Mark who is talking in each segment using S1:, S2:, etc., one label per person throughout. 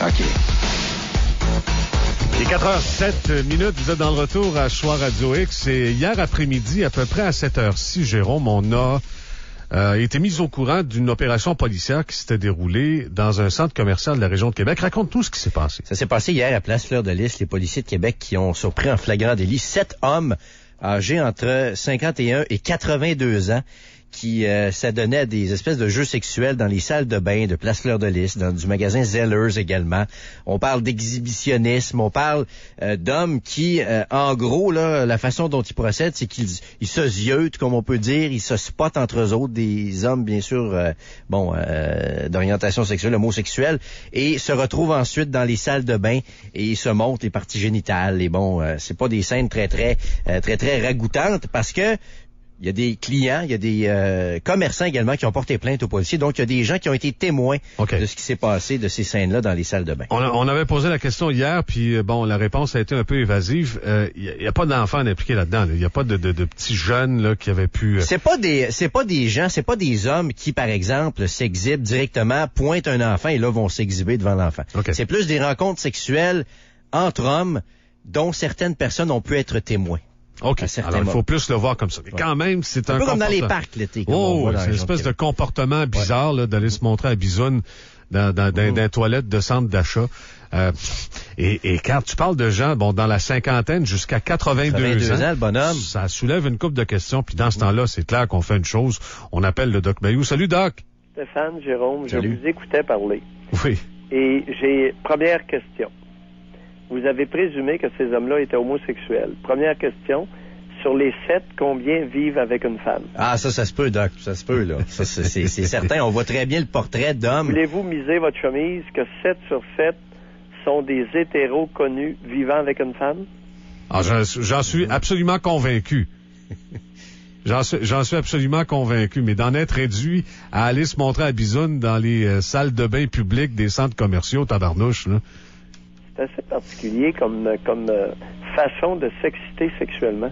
S1: OK.
S2: Il est 4h07, vous êtes dans le retour à Choix Radio X. Et hier après-midi, à peu près à cette heure-ci, Jérôme, on a été mis au courant d'une opération policière qui s'était déroulée dans un centre commercial de la région de Québec. Raconte-nous ce qui s'est passé.
S3: Ça s'est passé hier à Place Fleur-de-Lys. Les policiers de Québec qui ont surpris en flagrant délit 7 hommes âgés entre 51 et 82 ans qui s'adonnaient à des espèces de jeux sexuels dans les salles de bain de Place Fleur-de-Lys, dans du magasin Zellers également. On parle d'exhibitionnisme, on parle d'hommes qui, en gros, là, la façon dont ils procèdent, c'est qu'ils se ziotent, comme on peut dire, ils se spotent entre eux autres, des hommes, bien sûr, d'orientation sexuelle, homosexuelle, et se retrouvent ensuite dans les salles de bain et se montent les parties génitales. Et c'est pas des scènes très ragoûtantes parce que il y a des clients, il y a des commerçants également qui ont porté plainte aux policiers. Donc, il y a des gens qui ont été témoins de ce qui s'est passé, de ces scènes-là dans les salles de bain.
S2: On avait posé la question hier, puis la réponse a été un peu évasive. Il y a pas d'enfants impliqués là-dedans. Il y a pas de petits jeunes là qui avaient pu...
S3: C'est pas des hommes qui, par exemple, s'exhibent directement, pointent un enfant et là vont s'exhiber devant l'enfant.
S2: Okay.
S3: C'est plus des rencontres sexuelles entre hommes dont certaines personnes ont pu être témoins.
S2: OK. Alors, il faut plus le voir comme ça. Mais quand même, c'est un
S3: peu comme
S2: comportement...
S3: dans les parcs l'été.
S2: C'est une espèce de comportement bizarre là, d'aller se montrer à bisoune dans des toilettes de centre d'achat. Et quand tu parles de gens, dans la cinquantaine jusqu'à 82 ans,
S3: le bonhomme,
S2: ça soulève une couple de questions. Puis dans ce temps-là, c'est clair qu'on fait une chose. On appelle le Doc Mayou. Salut, Doc.
S4: Stéphane, Jérôme,
S3: Salut.
S4: Je vous écoutais parler.
S2: Oui.
S4: Et j'ai... Première question. Vous avez présumé que ces hommes-là étaient homosexuels. Première question. Sur les 7, combien vivent avec une femme?
S3: Ah, ça se peut, Doc. Ça se peut, là. Ça, c'est certain. On voit très bien le portrait d'hommes.
S4: Voulez-vous miser votre chemise que 7 sur 7 sont des hétéros connus vivant avec une femme?
S2: Ah, j'en suis absolument convaincu. J'en suis absolument convaincu. Mais d'en être réduit à aller se montrer à bisoune dans les salles de bain publiques des centres commerciaux, tabarnouche, là.
S4: C'est assez particulier comme façon de s'exciter sexuellement.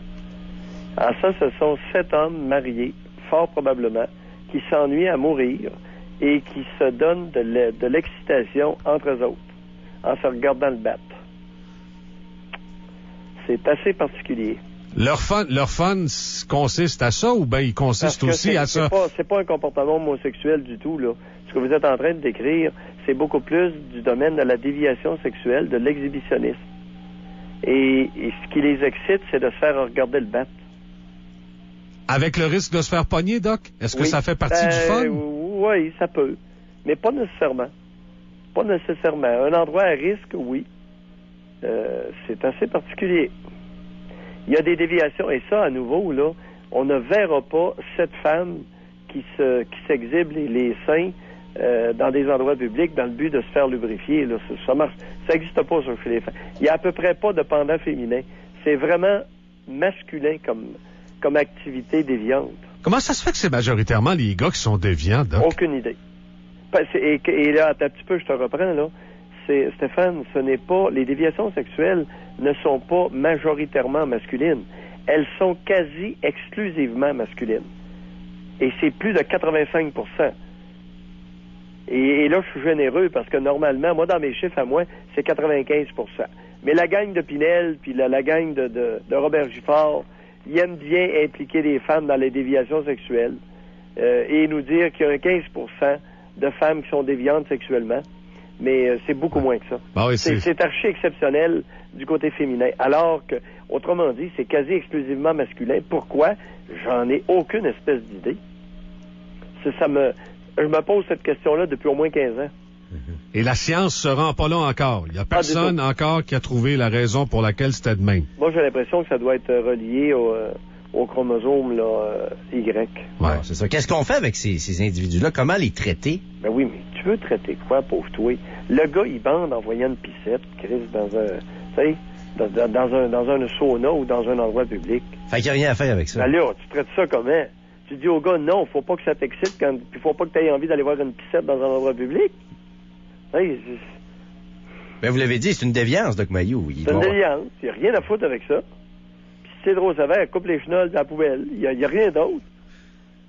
S4: Alors ça, ce sont 7 hommes mariés, fort probablement, qui s'ennuient à mourir et qui se donnent de l'excitation entre eux autres, en se regardant le battre. C'est assez particulier.
S2: Leur fun consiste à ça ou bien il consiste aussi à ça?
S4: C'est pas un comportement homosexuel du tout, là. Ce que vous êtes en train de décrire, c'est beaucoup plus du domaine de la déviation sexuelle, de l'exhibitionnisme. Et ce qui les excite, c'est de se faire regarder le battre.
S2: Avec le risque de se faire pogner, Doc? Est-ce que ça fait partie du fun?
S4: Oui, ça peut. Mais pas nécessairement. Pas nécessairement. Un endroit à risque, oui. C'est assez particulier. Il y a des déviations. Et ça, à nouveau, là, on ne verra pas cette femme qui s'exhibe les seins dans des endroits publics dans le but de se faire lubrifier. Là. Ça marche. Ça n'existe pas chez les femmes. Il n'y a à peu près pas de pendant féminin. C'est vraiment masculin comme activité déviante.
S2: Comment ça se fait que c'est majoritairement les gars qui sont déviants, Doc?
S4: Aucune idée. Et là, attends un petit peu, je te reprends, là. Stéphane, ce n'est pas... Les déviations sexuelles ne sont pas majoritairement masculines. Elles sont quasi exclusivement masculines. Et c'est plus de 85%. Et là, je suis généreux parce que normalement, moi, dans mes chiffres à moi, c'est 95%. Mais la gang de Pinel, puis la gang de Robert Gifford, ils aiment bien impliquer les femmes dans les déviations sexuelles et nous dire qu'il y a 15% de femmes qui sont déviantes sexuellement. Mais c'est beaucoup moins que ça.
S2: Ah oui,
S4: c'est archi exceptionnel du côté féminin. Alors que, autrement dit, c'est quasi exclusivement masculin. Pourquoi? J'en ai aucune espèce d'idée. Je me pose cette question-là depuis au moins 15 ans.
S2: Et la science se rend pas là encore. Il n'y a personne encore qui a trouvé la raison pour laquelle c'était de même.
S4: Moi, j'ai l'impression que ça doit être relié au chromosome là, Y.
S2: Ouais,
S3: c'est ça. Qu'est-ce qu'on fait avec ces individus-là? Comment les traiter?
S4: Ben oui, mais tu veux traiter quoi, pauvre toi? Le gars, il bande en voyant une piscette, Chris, dans un sauna ou dans un endroit public.
S3: Fait qu'il n'y a rien à faire avec ça.
S4: Ben là, tu traites ça comment? Tu dis au gars, non, faut pas que ça t'excite, puis faut pas que tu aies envie d'aller voir une piscette dans un endroit public. Hey,
S3: ben, vous l'avez dit, c'est une déviance, Doc Mayou.
S4: C'est une déviance. Il n'y a rien à foutre avec ça. Puis si c'est trop sévère, coupe les chenolles de la poubelle. Il n'y a rien d'autre.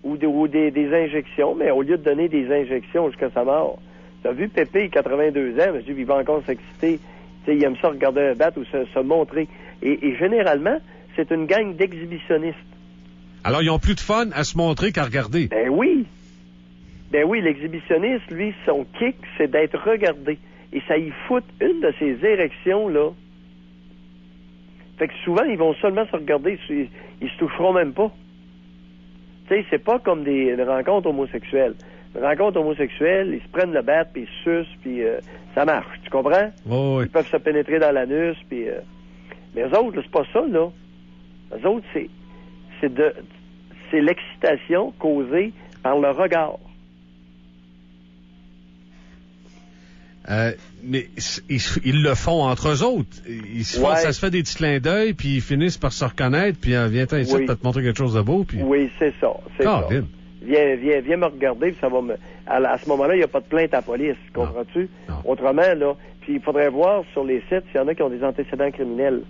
S4: Ou des injections, mais au lieu de donner des injections jusqu'à sa mort, T'as vu Pépé, 82 ans, je dis, il va encore s'exciter. Il aime ça regarder un bat ou se montrer. Et généralement, c'est une gang d'exhibitionnistes.
S2: Alors, ils ont plus de fun à se montrer qu'à regarder.
S4: Ben oui, l'exhibitionniste, lui, son kick, c'est d'être regardé. Et ça y fout une de ses érections, là. Fait que souvent, ils vont seulement se regarder, ils se toucheront même pas. Tu sais, c'est pas comme des rencontres homosexuelles. Une rencontre homosexuelle, ils se prennent le bat, puis ils se sucent, puis ça marche, tu comprends?
S2: Oh, oui.
S4: Ils peuvent se pénétrer dans l'anus, puis... mais eux autres, là, c'est pas ça, là. Eux autres, c'est l'excitation causée par le regard.
S2: Mais ils le font entre eux autres. Ça se fait des petits clins d'œil, puis ils finissent par se reconnaître, puis viens-t'en ici, te montrer quelque chose de beau. Puis...
S4: Oui, c'est ça. Viens me regarder, puis ça va me... À ce moment-là, il n'y a pas de plainte à la police, comprends-tu?
S2: Non.
S4: Autrement, là, puis il faudrait voir sur les sites s'il y en a qui ont des antécédents criminels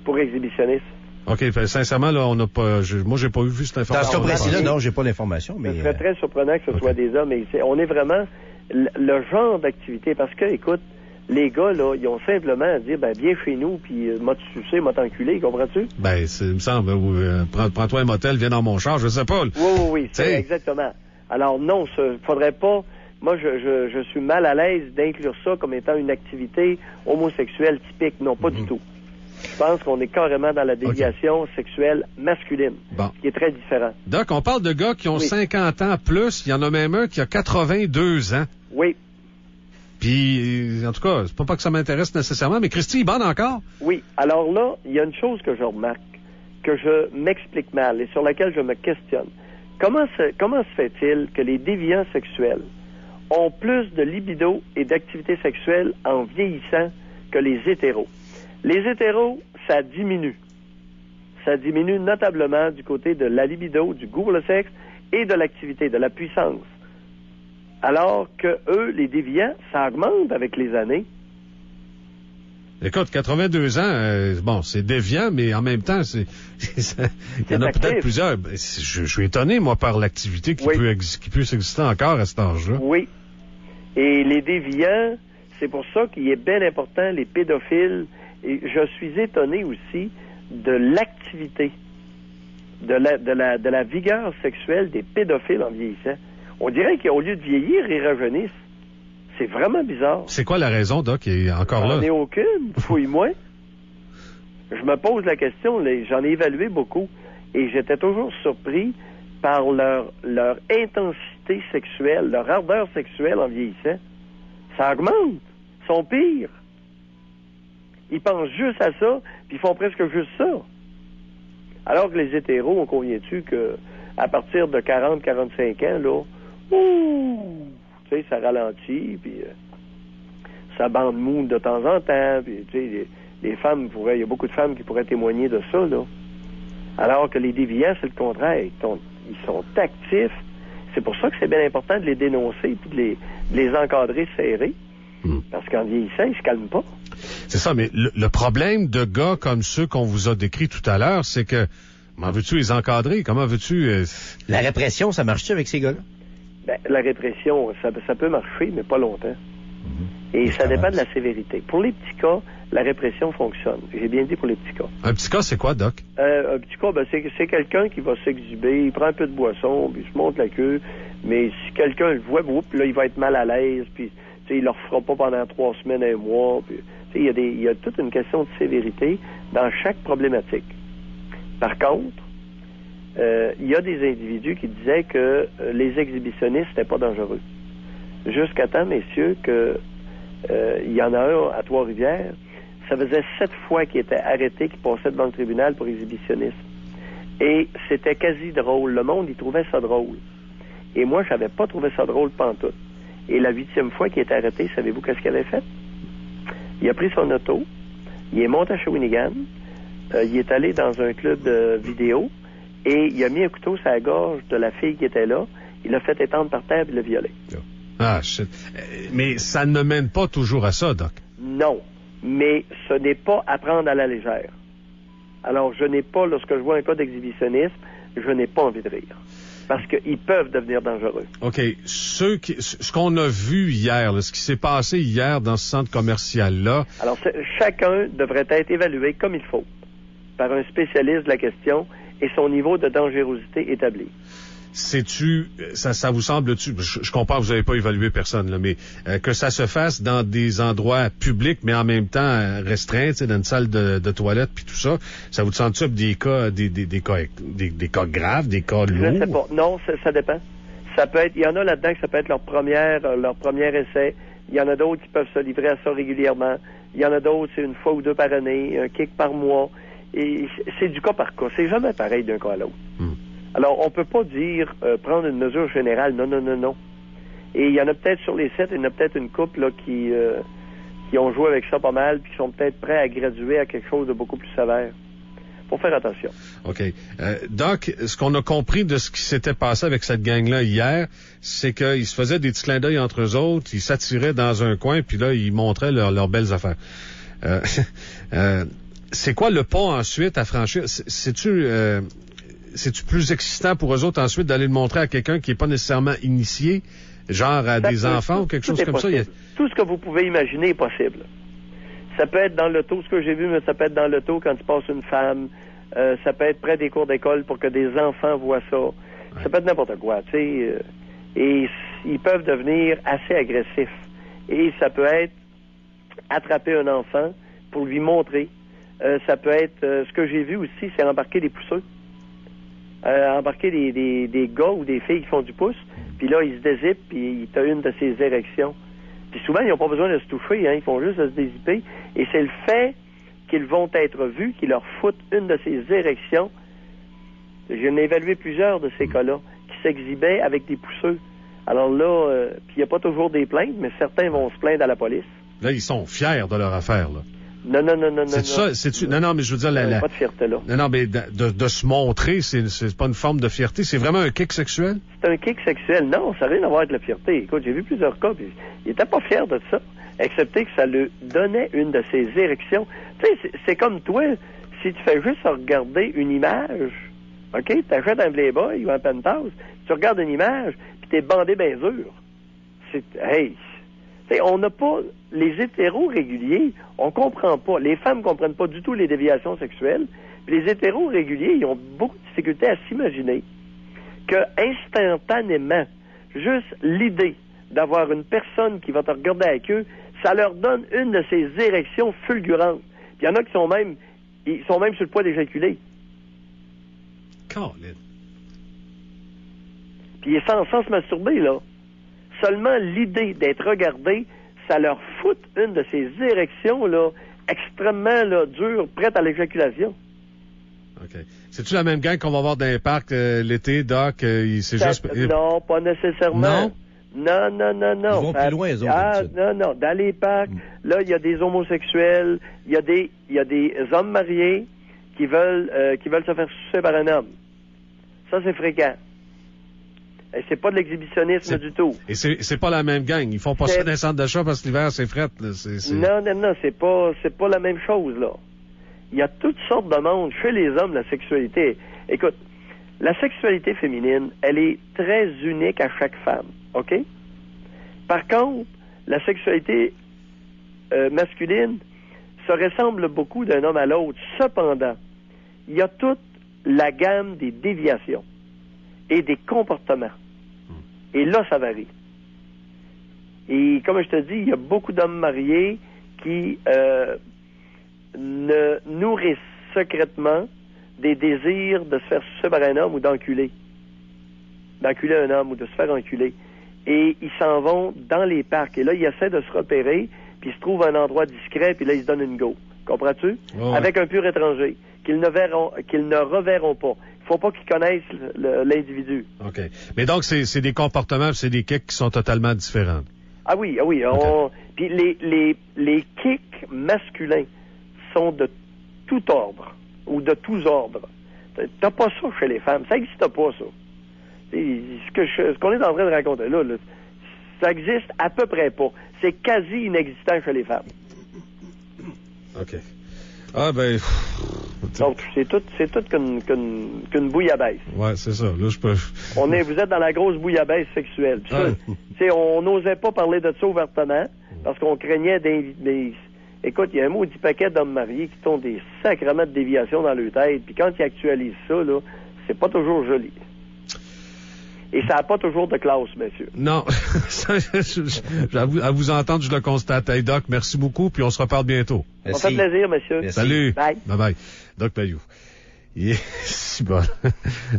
S4: pour exhibitionnistes.
S2: OK, sincèrement, là, on n'a pas... moi, j'ai pas vu cette information.
S3: Dans ce cas précis-là, non, j'ai pas l'information, mais...
S4: Ce serait très surprenant que ce soit des hommes, mais on est vraiment le genre d'activité, parce que, écoute, les gars, là, ils ont simplement à dire, viens chez nous, puis m'a sucé, m'a t'enculé, comprends-tu?
S2: Il me semble, prends-toi un motel, viens dans mon char, je sais pas.
S4: Oui, c'est exactement. Alors non, faudrait pas... Moi, je suis mal à l'aise d'inclure ça comme étant une activité homosexuelle typique. Non, pas du tout. Je pense qu'on est carrément dans la déviation sexuelle masculine, qui est très différent.
S2: Doc, on parle de gars qui ont 50 ans plus. Il y en a même un qui a 82 ans.
S4: Oui.
S2: Puis, en tout cas, c'est pas que ça m'intéresse nécessairement, mais Christy, il bande encore?
S4: Oui. Alors là, il y a une chose que je remarque, que je m'explique mal et sur laquelle je me questionne. Comment se fait-il que les déviants sexuels ont plus de libido et d'activité sexuelle en vieillissant que les hétéros? Les hétéros, ça diminue. Ça diminue notablement du côté de la libido, du goût pour le sexe et de l'activité, de la puissance. Alors que eux, les déviants, ça augmente avec les années.
S2: Écoute, 82 ans, c'est déviant, mais en même temps, il y en a peut-être plusieurs. Je suis étonné, moi, par l'activité qui puisse exister encore à cet âge-là.
S4: Oui. Et les déviants, c'est pour ça qu'il est bien important, les pédophiles. Et je suis étonné aussi de l'activité, de la vigueur sexuelle des pédophiles en vieillissant. On dirait qu'au lieu de vieillir, ils rajeunissent. C'est vraiment bizarre.
S2: C'est quoi la raison, Doc, qui est encore là?
S4: J'en ai aucune. Fouille-moi. Je me pose la question. J'en ai évalué beaucoup. Et j'étais toujours surpris par leur intensité sexuelle, leur ardeur sexuelle en vieillissant. Ça augmente. Ils sont pires. Ils pensent juste à ça, puis ils font presque juste ça. Alors que les hétéros, on convient-tu que à partir de 40-45 ans, là, tu sais, ça ralentit, puis ça bande mou de temps en temps, puis tu sais, les femmes il y a beaucoup de femmes qui pourraient témoigner de ça, là. Alors que les déviants, c'est le contraire. Ils sont actifs. C'est pour ça que c'est bien important de les dénoncer, puis de les encadrer serrés. Parce qu'en vieillissant, ils se calment pas.
S2: C'est ça, mais le problème de gars comme ceux qu'on vous a décrits tout à l'heure, c'est que, comment veux-tu les encadrer? Comment veux-tu...
S3: La répression, ça marche-tu avec ces gars-là?
S4: La répression, ça peut marcher, mais pas longtemps. Et ça dépend de la sévérité. Pour les petits cas, la répression fonctionne. J'ai bien dit pour les petits cas.
S2: Un petit cas, c'est quoi, Doc?
S4: Un petit cas, c'est quelqu'un qui va s'exhiber, il prend un peu de boisson, puis il se monte la queue, mais si quelqu'un le voit, là, il va être mal à l'aise, puis il leur fera pas pendant 3 semaines, 1 mois, puis il y a toute une question de sévérité dans chaque problématique. Par contre, il y a des individus qui disaient que les exhibitionnistes n'étaient pas dangereux. Jusqu'à temps, messieurs, que il y en a un à Trois-Rivières, ça faisait 7 fois qu'il était arrêté, qu'il passait devant le tribunal pour exhibitionnisme. Et c'était quasi drôle. Le monde, il trouvait ça drôle. Et moi, je n'avais pas trouvé ça drôle pantoute. Et la 8e fois qu'il était arrêté, savez-vous qu'est-ce qu'il avait fait? Il a pris son auto, il est monté à Shawinigan, il est allé dans un club de vidéo et il a mis un couteau sur la gorge de la fille qui était là, il l'a fait étendre par terre et il l'a violé.
S2: Ah, shit. Mais ça ne mène pas toujours à ça, Doc.
S4: Non, mais ce n'est pas à prendre à la légère. Alors, lorsque je vois un cas d'exhibitionnisme, je n'ai pas envie de rire. parce qu'ils peuvent devenir dangereux.
S2: OK. Ce qu'on a vu hier, là, ce qui s'est passé hier dans ce centre commercial-là...
S4: Alors, chacun devrait être évalué comme il faut par un spécialiste de la question et son niveau de dangerosité établi.
S2: Ça vous semble-tu, je comprends que vous n'avez pas évalué personne, là, mais que ça se fasse dans des endroits publics, mais en même temps restreints, dans une salle de toilette puis tout ça, ça vous semble-tu des cas graves, des cas lourds?
S4: Je ne sais pas. Non, ça dépend. Ça peut être, il y en a là-dedans que ça peut être leur premier essai. Il y en a d'autres qui peuvent se livrer à ça régulièrement. Il y en a d'autres, c'est une fois ou deux par année, un kick par mois. Et c'est du cas par cas. C'est jamais pareil d'un cas à l'autre. Alors, on peut pas dire prendre une mesure générale. Non. Et il y en a peut-être sur les 7, il y en a peut-être une couple là, qui ont joué avec ça pas mal, puis qui sont peut-être prêts à graduer à quelque chose de beaucoup plus sévère. Faut faire attention.
S2: OK. Doc, ce qu'on a compris de ce qui s'était passé avec cette gang-là hier, c'est qu'ils se faisaient des petits clins d'œil entre eux autres, ils s'attiraient dans un coin, puis là, ils montraient leurs belles affaires. C'est quoi le pont ensuite à franchir? C'est-tu plus excitant pour eux autres ensuite d'aller le montrer à quelqu'un qui n'est pas nécessairement initié, genre à des enfants ou quelque chose comme ça?
S4: Tout ce que vous pouvez imaginer est possible. Ça peut être dans l'auto, ce que j'ai vu, mais ça peut être dans l'auto quand il passe une femme. Ça peut être près des cours d'école pour que des enfants voient ça. Ouais. Ça peut être n'importe quoi, tu sais. Et ils peuvent devenir assez agressifs. Et ça peut être attraper un enfant pour lui montrer. Ça peut être, ce que j'ai vu aussi, c'est embarquer des pousseux. Embarquer des gars ou des filles qui font du pouce, puis là, ils se dézippent, puis t'as une de ces érections. Puis souvent, ils n'ont pas besoin de se toucher, ils font juste se dézipper. Et c'est le fait qu'ils vont être vus qui leur foutent une de ces érections. J'en ai évalué plusieurs de ces cas-là qui s'exhibaient avec des pousseux. Alors là, puis il n'y a pas toujours des plaintes, mais certains vont se plaindre à la police.
S2: Là, ils sont fiers de leur affaire, là.
S4: Non.
S2: C'est ça, c'est-tu? Non, mais je veux dire,
S4: pas de fierté, là.
S2: Non, mais de se montrer, c'est pas une forme de fierté, c'est vraiment un kick sexuel?
S4: C'est un kick sexuel. Non, ça n'a rien à voir avec la fierté. Écoute, j'ai vu plusieurs cas, puis ils n'étaient pas fiers de ça, excepté que ça lui donnait une de ses érections. Tu sais, c'est comme toi, si tu fais juste regarder une image, OK? T'achètes un Playboy ou un Penthouse, tu regardes une image, puis t'es bandé bien dur. Hey! T'sais, on n'a pas... Les hétéros réguliers, on comprend pas. Les femmes comprennent pas du tout les déviations sexuelles. Puis les hétéros réguliers, ils ont beaucoup de difficultés à s'imaginer que instantanément, juste l'idée d'avoir une personne qui va te regarder avec eux, ça leur donne une de ces érections fulgurantes. Puis il y en a qui sont même sur le point d'éjaculer.
S2: Colin.
S4: Puis sans se masturber, là. Seulement l'idée d'être regardé, ça leur fout une de ces érections, là, extrêmement, là, dures, prêtes à l'éjaculation.
S2: OK. C'est-tu la même gang qu'on va voir dans les parcs l'été, Doc? C'est juste...
S4: Non, pas nécessairement.
S2: Non?
S4: Non.
S3: Ils vont plus loin, eux autres.
S4: Non. Dans les parcs, là, il y a des homosexuels, il y a des hommes mariés qui veulent se faire sucer par un homme. Ça, c'est fréquent. Et c'est pas de l'exhibitionnisme du tout.
S2: Et c'est pas la même gang. Ils font pas ça dans les centres d'achat parce que l'hiver, c'est fret. Là.
S4: Non, c'est pas la même chose, là. Il y a toutes sortes de monde. Chez les hommes, la sexualité... Écoute, la sexualité féminine, elle est très unique à chaque femme, OK? Par contre, la sexualité masculine se ressemble beaucoup d'un homme à l'autre. Cependant, il y a toute la gamme des déviations et des comportements. Et là, ça varie. Et comme je te dis, il y a beaucoup d'hommes mariés qui ne nourrissent secrètement des désirs de se faire sucer par un homme ou d'enculer un homme ou de se faire enculer. Et ils s'en vont dans les parcs. Et là, ils essaient de se repérer, puis ils se trouvent un endroit discret, puis là, ils se donnent une go. Comprends-tu? Oh. Avec un pur étranger, qu'ils ne reverront pas. Il faut pas qu'ils connaissent l'individu.
S2: OK. Mais donc, c'est des comportements, c'est des kicks qui sont totalement différents.
S4: Ah oui. Okay. Puis les kicks masculins sont de tout ordre, ou de tous ordres. T'as pas ça chez les femmes. Ça n'existe pas, ça. Ce qu'on est en train de raconter là, ça existe à peu près pas. C'est quasi inexistant chez les femmes.
S2: OK. Ah, ben...
S4: Donc, c'est tout qu'une bouillabaisse.
S2: Ouais, c'est ça. Là,
S4: Vous êtes dans la grosse bouillabaisse sexuelle. Puis ça, on n'osait pas parler de ça ouvertement parce qu'on craignait des... Écoute, il y a un maudit paquet d'hommes mariés qui ont des sacrements de déviation dans leur tête. Puis quand ils actualisent ça, là, c'est pas toujours joli. Et ça n'a pas toujours de classe, monsieur.
S2: Non. À vous entendre, je le constate. Hey, Doc, merci beaucoup, puis on se reparle bientôt.
S4: Merci. Ça fait plaisir, monsieur.
S2: Merci. Salut.
S4: Bye.
S2: Bye-bye. Doc Mayou. Il est si bon.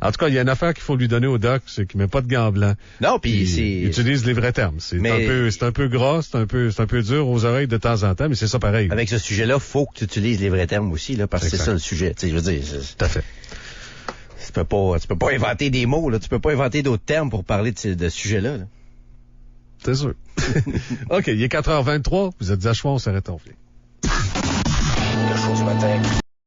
S2: En tout cas, il y a une affaire qu'il faut lui donner au Doc, c'est qu'il met pas de gants blancs.
S3: Non, puis
S2: il utilise les vrais termes. C'est un peu gras, c'est un peu dur aux oreilles de temps en temps, mais c'est ça pareil.
S3: Avec ce sujet-là, faut que tu utilises les vrais termes aussi, là, parce que c'est ça le sujet. Tu sais, je veux dire.
S2: Tout à fait.
S3: Tu peux pas inventer des mots, là. Tu peux pas inventer d'autres termes pour parler de ce sujet-là, là.
S2: C'est sûr. OK, il est 4h23. Vous êtes à choix, on s'arrête en fait.
S1: Le show du matin